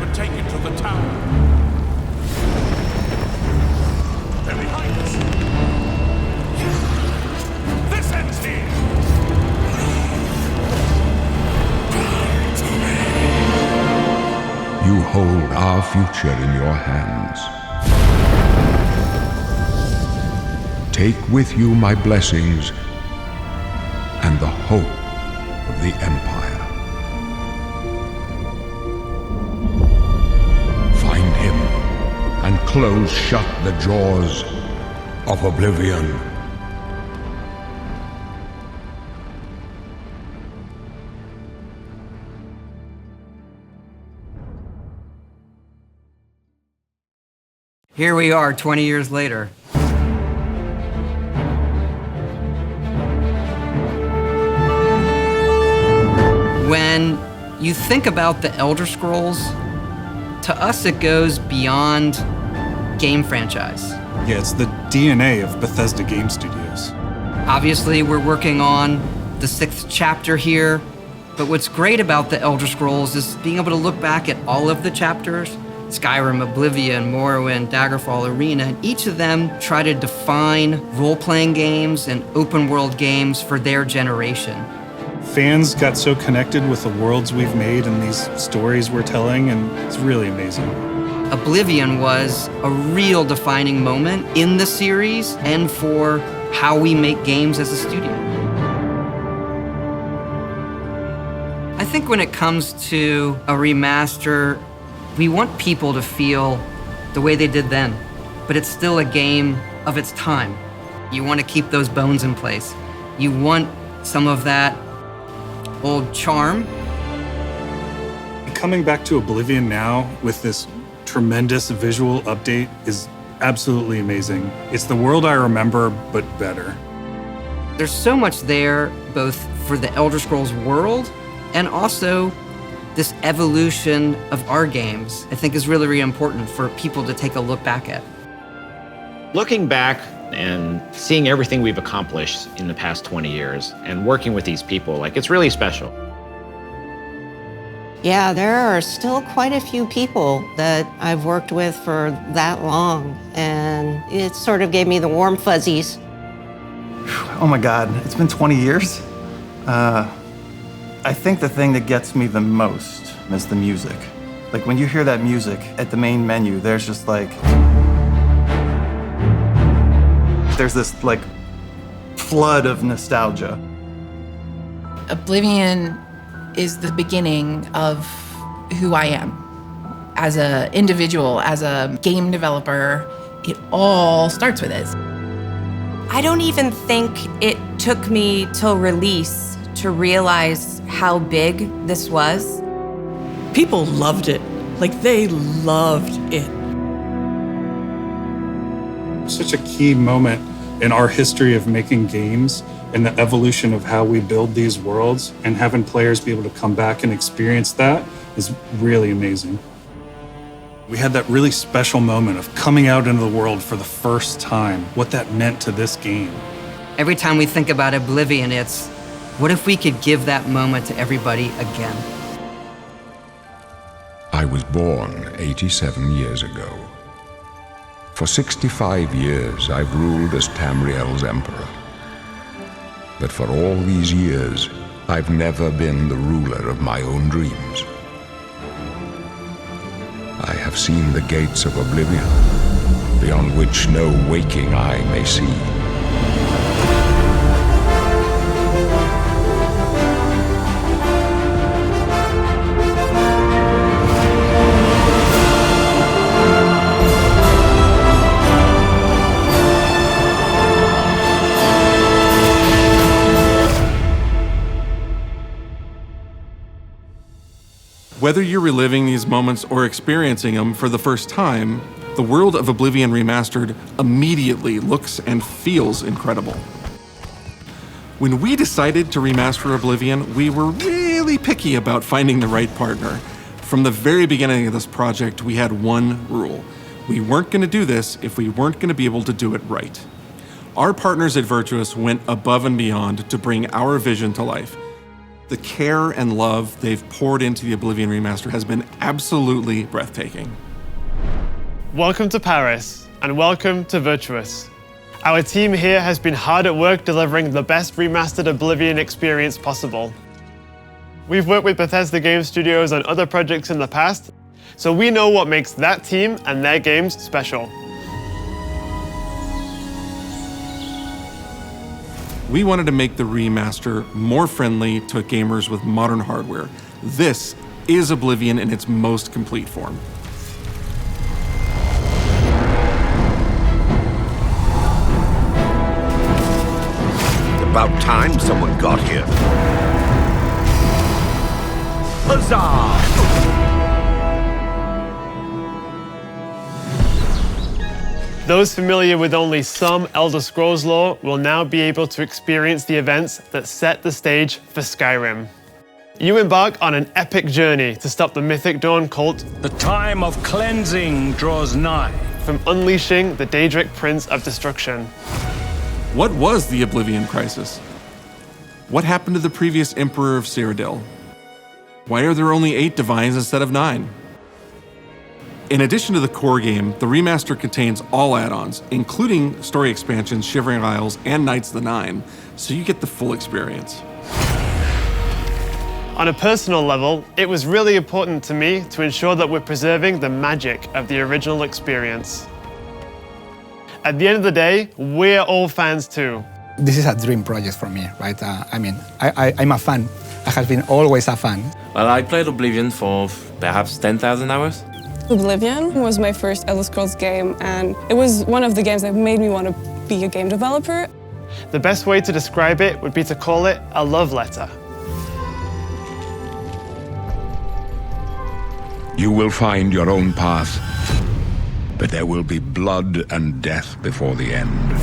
and take it to the tower. They're behind us. This ends here. You hold our future in your hands. Take with you my blessings and the hope of the Empire. Find him and close shut the jaws of Oblivion. Here we are 20 years later. When you think about the Elder Scrolls, to us it goes beyond game franchise. Yeah, it's the DNA of Bethesda Game Studios. Obviously, we're working on the 6th chapter here, but what's great about the Elder Scrolls is being able to look back at all of the chapters, Skyrim, Oblivion, Morrowind, Daggerfall, Arena, and each of them try to define role-playing games and open-world games for their generation. Fans got so connected with the worlds we've made and these stories we're telling, and it's really amazing. Oblivion was a real defining moment in the series and for how we make games as a studio. I think when it comes to a remaster, we want people to feel the way they did then, but it's still a game of its time. You want to keep those bones in place. You want some of that old charm. Coming back to Oblivion now with this tremendous visual update is absolutely amazing. It's the world I remember, but better. There's so much there, both for the Elder Scrolls world and also this evolution of our games, I think is really, really important for people to take a look back at. Looking back and seeing everything we've accomplished in the past 20 years and working with these people, it's really special. Yeah, there are still quite a few people that I've worked with for that long, and it sort of gave me the warm fuzzies. Oh my God, it's been 20 years? I think the thing that gets me the most is the music. When you hear that music at the main menu, there's just there's this flood of nostalgia. Oblivion is the beginning of who I am. As an individual, as a game developer, it all starts with it. I don't even think it took me till release to realize how big this was. People loved it. They loved it. Such a key moment in our history of making games and the evolution of how we build these worlds, and having players be able to come back and experience that is really amazing. We had that really special moment of coming out into the world for the first time, what that meant to this game. Every time we think about Oblivion, it's, what if we could give that moment to everybody again? I was born 87 years ago. For 65 years, I've ruled as Tamriel's emperor. But for all these years, I've never been the ruler of my own dreams. I have seen the gates of Oblivion, beyond which no waking eye may see. Whether you're reliving these moments or experiencing them for the first time, the world of Oblivion Remastered immediately looks and feels incredible. When we decided to remaster Oblivion, we were really picky about finding the right partner. From the very beginning of this project, we had one rule. We weren't going to do this if we weren't going to be able to do it right. Our partners at Virtuous went above and beyond to bring our vision to life. The care and love they've poured into the Oblivion remaster has been absolutely breathtaking. Welcome to Paris, and welcome to Virtuous. Our team here has been hard at work delivering the best remastered Oblivion experience possible. We've worked with Bethesda Game Studios on other projects in the past, so we know what makes that team and their games special. We wanted to make the remaster more friendly to gamers with modern hardware. This is Oblivion in its most complete form. About time someone got here. Huzzah! Those familiar with only some Elder Scrolls lore will now be able to experience the events that set the stage for Skyrim. You embark on an epic journey to stop the Mythic Dawn cult. The time of cleansing draws nigh. From unleashing the Daedric Prince of Destruction. What was the Oblivion Crisis? What happened to the previous Emperor of Cyrodiil? Why are there only 8 divines instead of 9? In addition to the core game, the remaster contains all add-ons, including story expansions, Shivering Isles, and Knights of the Nine, so you get the full experience. On a personal level, it was really important to me to ensure that we're preserving the magic of the original experience. At the end of the day, we're all fans too. This is a dream project for me, right? I'm a fan. I have been always a fan. Well, I played Oblivion for perhaps 10,000 hours. Oblivion was my first Elder Scrolls game, and it was one of the games that made me want to be a game developer. The best way to describe it would be to call it a love letter. You will find your own path, but there will be blood and death before the end.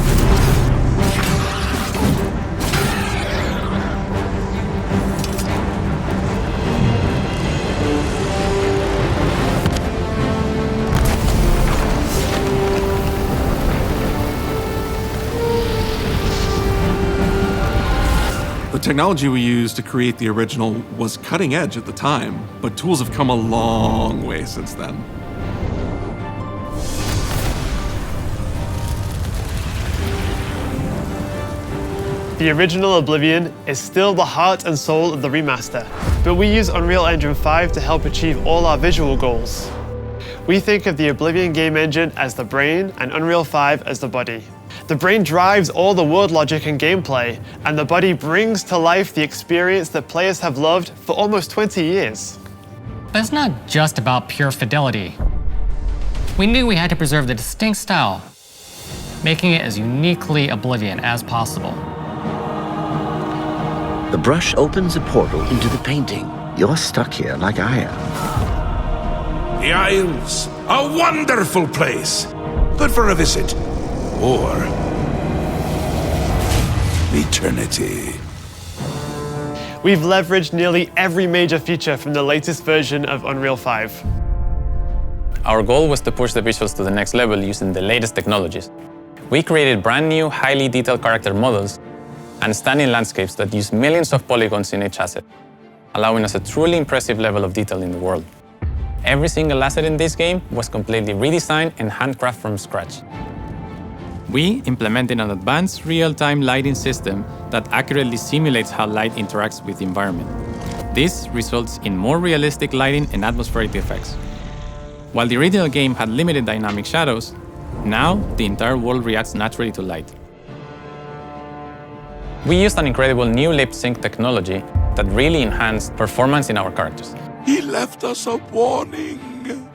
The technology we used to create the original was cutting edge at the time, but tools have come a long way since then. The original Oblivion is still the heart and soul of the remaster, but we use Unreal Engine 5 to help achieve all our visual goals. We think of the Oblivion game engine as the brain and Unreal 5 as the body. The brain drives all the world logic and gameplay, and the body brings to life the experience that players have loved for almost 20 years. But it's not just about pure fidelity. We knew we had to preserve the distinct style, making it as uniquely Oblivion as possible. The brush opens a portal into the painting. You're stuck here like I am. The Isles, a wonderful place. Good for a visit. Or eternity. We've leveraged nearly every major feature from the latest version of Unreal 5. Our goal was to push the visuals to the next level using the latest technologies. We created brand new, highly detailed character models and stunning landscapes that use millions of polygons in each asset, allowing us a truly impressive level of detail in the world. Every single asset in this game was completely redesigned and handcrafted from scratch. We implemented an advanced real-time lighting system that accurately simulates how light interacts with the environment. This results in more realistic lighting and atmospheric effects. While the original game had limited dynamic shadows, now the entire world reacts naturally to light. We used an incredible new lip-sync technology that really enhanced performance in our characters. He left us a warning.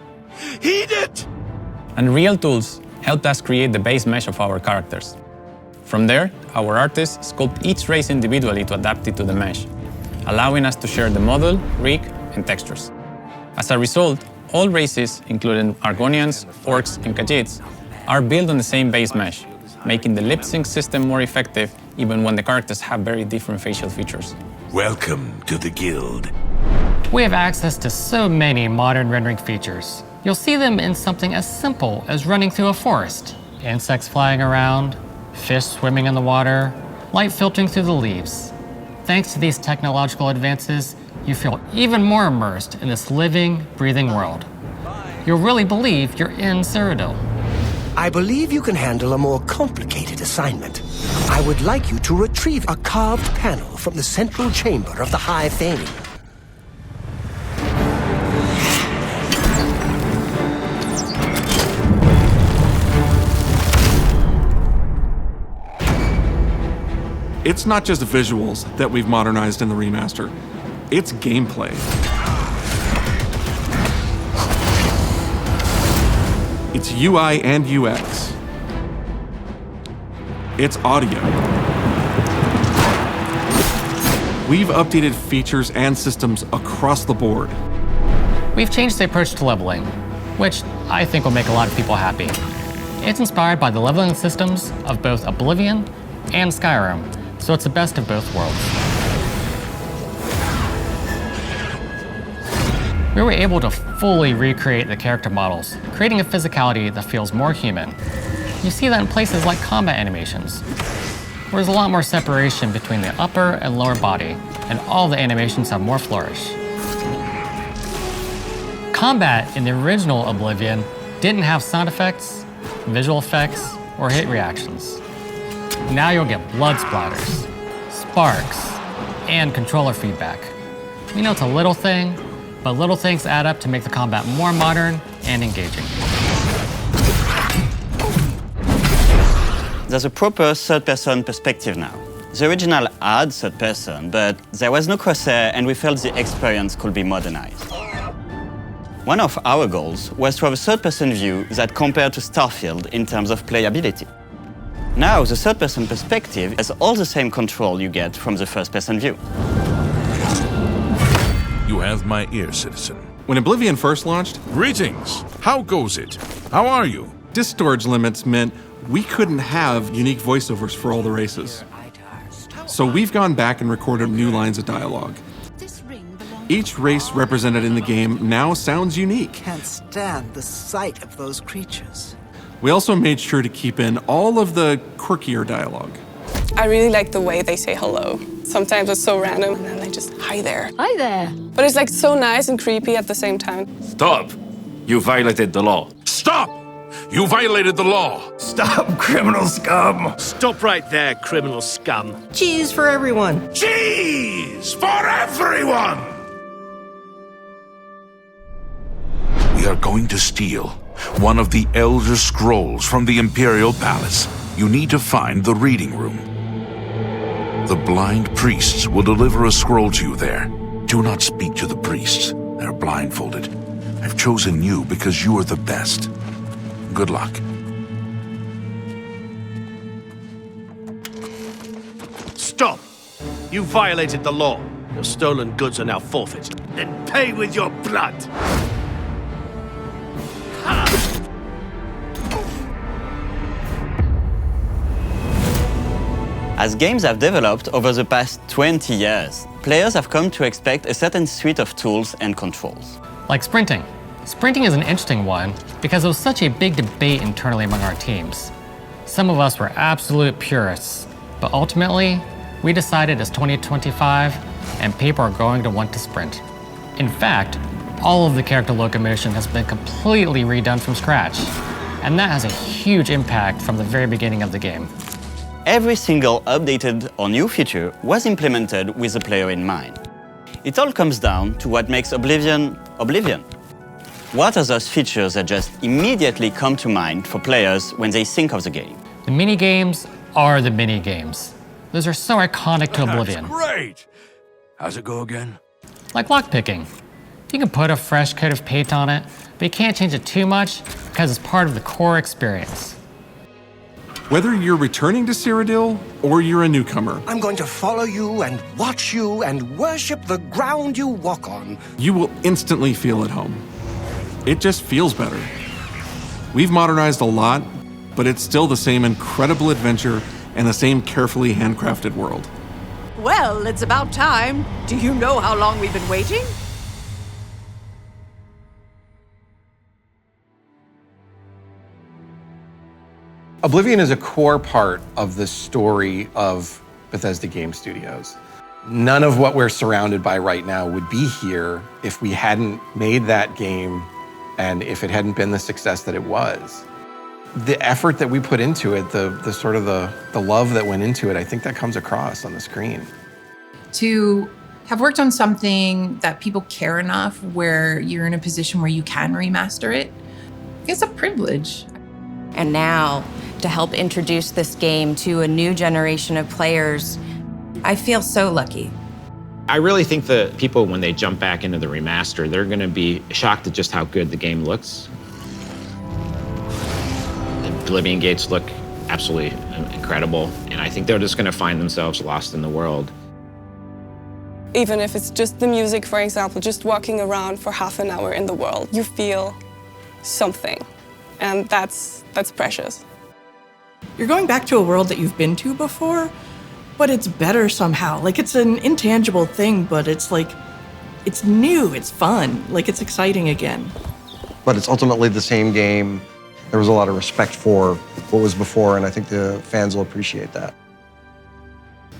Heed it! And real tools helped us create the base mesh of our characters. From there, our artists sculpt each race individually to adapt it to the mesh, allowing us to share the model, rig, and textures. As a result, all races, including Argonians, Orcs, and Khajiits, are built on the same base mesh, making the lip-sync system more effective even when the characters have very different facial features. Welcome to the Guild. We have access to so many modern rendering features. You'll see them in something as simple as running through a forest. Insects flying around, fish swimming in the water, light filtering through the leaves. thanks to these technological advances, you feel even more immersed in this living, breathing world. You'll really believe you're in Cyrodiil. I believe you can handle a more complicated assignment. I would like you to retrieve a carved panel from the central chamber of the High Thane. It's not just visuals that we've modernized in the remaster, it's gameplay. It's UI and UX. It's audio. We've updated features and systems across the board. We've changed the approach to leveling, which I think will make a lot of people happy. It's inspired by the leveling systems of both Oblivion and Skyrim, so it's the best of both worlds. We were able to fully recreate the character models, creating a physicality that feels more human. You see that in places like combat animations, where there's a lot more separation between the upper and lower body, and all the animations have more flourish. Combat in the original Oblivion didn't have sound effects, visual effects, or hit reactions. Now you'll get blood splatters, sparks, and controller feedback. We know it's a little thing, but little things add up to make the combat more modern and engaging. There's a proper third-person perspective now. The original had third-person, but there was no crosshair and we felt the experience could be modernized. One of our goals was to have a third-person view that compared to Starfield in terms of playability. Now, the third-person perspective has all the same control you get from the first-person view. You have my ear, citizen. When Oblivion first launched, Greetings! How goes it? How are you? disk storage limits meant we couldn't have unique voiceovers for all the races. So we've gone back and recorded new lines of dialogue. Each race represented in the game now sounds unique. Can't stand the sight of those creatures. We also made sure to keep in all of the quirkier dialogue. I really like the way they say hello. Sometimes it's so random, and then they just, hi there. Hi there. But it's like so nice and creepy at the same time. Stop! You violated the law. Stop! You violated the law! Stop, criminal scum! Stop right there, criminal scum. Cheese for everyone. Cheese for everyone! We are going to steal one of the Elder Scrolls from the Imperial Palace. You need to find the reading room. The blind priests will deliver a scroll to you there. Do not speak to the priests. They're blindfolded. I've chosen you because you are the best. Good luck. Stop! You violated the law. Your stolen goods are now forfeit. Then pay with your blood! As games have developed over the past 20 years, players have come to expect a certain suite of tools and controls. Like sprinting. Sprinting is an interesting one because it was such a big debate internally among our teams. Some of us were absolute purists, but ultimately, we decided it's 2025 and people are going to want to sprint. In fact, all of the character locomotion has been completely redone from scratch, and that has a huge impact from the very beginning of the game. Every single updated or new feature was implemented with the player in mind. It all comes down to what makes Oblivion, Oblivion. What are those features that just immediately come to mind for players when they think of the game? The mini-games are the mini-games. Those are so iconic to Oblivion. That's great! How's it go again? Like lockpicking. You can put a fresh coat of paint on it, but you can't change it too much because it's part of the core experience. Whether you're returning to Cyrodiil or you're a newcomer, I'm going to follow you and watch you and worship the ground you walk on. you will instantly feel at home. It just feels better. We've modernized a lot, but it's still the same incredible adventure and the same carefully handcrafted world. Well, it's about time. Do you know how long we've been waiting? Oblivion is a core part of the story of Bethesda Game Studios. None of what we're surrounded by right now would be here if we hadn't made that game and if it hadn't been the success that it was. The effort that we put into it, the sort of the love that went into it, I think that comes across on the screen. To have worked on something that people care enough where you're in a position where you can remaster it, it's a privilege. And now, to help introduce this game to a new generation of players, I feel so lucky. I really think that people, when they jump back into the remaster, they're going to be shocked at just how good the game looks. The Oblivion gates look absolutely incredible, and I think they're just going to find themselves lost in the world. Even if it's just the music, for example, just walking around for half an hour in the world, you feel something, and that's precious. You're going back to a world that you've been to before, but it's better somehow. Like, it's an intangible thing, but it's like, it's new, it's fun, like it's exciting again. But it's ultimately the same game. There was a lot of respect for what was before, and I think the fans will appreciate that.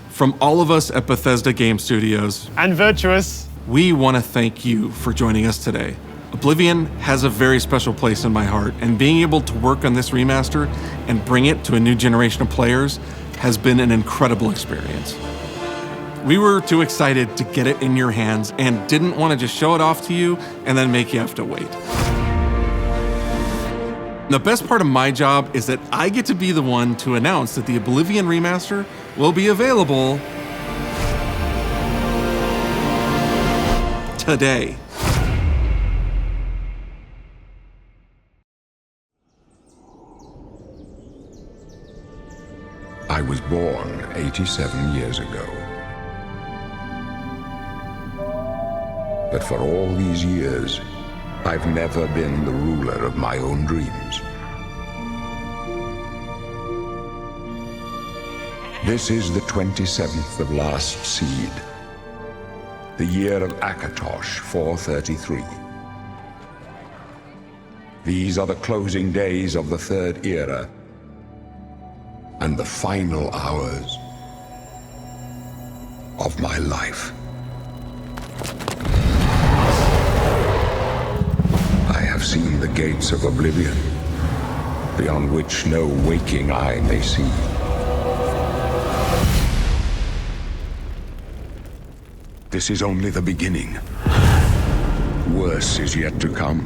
From all of us at Bethesda Game Studios and Virtuous, we want to thank you for joining us today. Oblivion has a very special place in my heart, and being able to work on this remaster and bring it to a new generation of players has been an incredible experience. We were too excited to get it in your hands and didn't want to just show it off to you and then make you have to wait. The best part of my job is that I get to be the one to announce that the Oblivion remaster will be available today. I was born 87 years ago. But for all these years, I've never been the ruler of my own dreams. This is the 27th of last seed, the year of Akatosh 433. These are the closing days of the Third Era, and the final hours of my life. I have seen the gates of Oblivion, beyond which no waking eye may see. This is only the beginning. Worse is yet to come.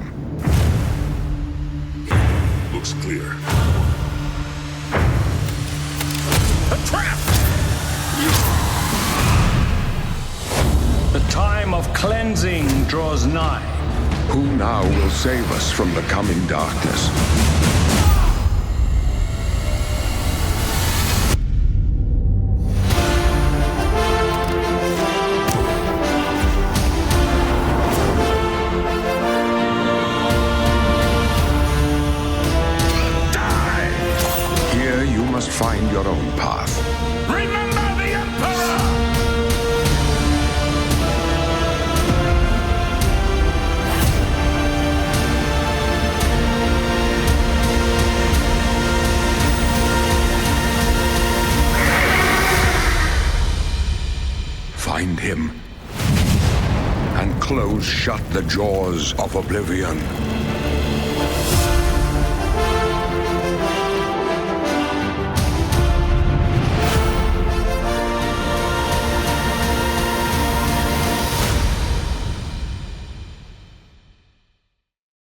Looks clear. A trap! The time of cleansing draws nigh. Who now will save us from the coming darkness? Die! Here you must find your own path. Remember the Emperor! Find him and close shut the jaws of Oblivion.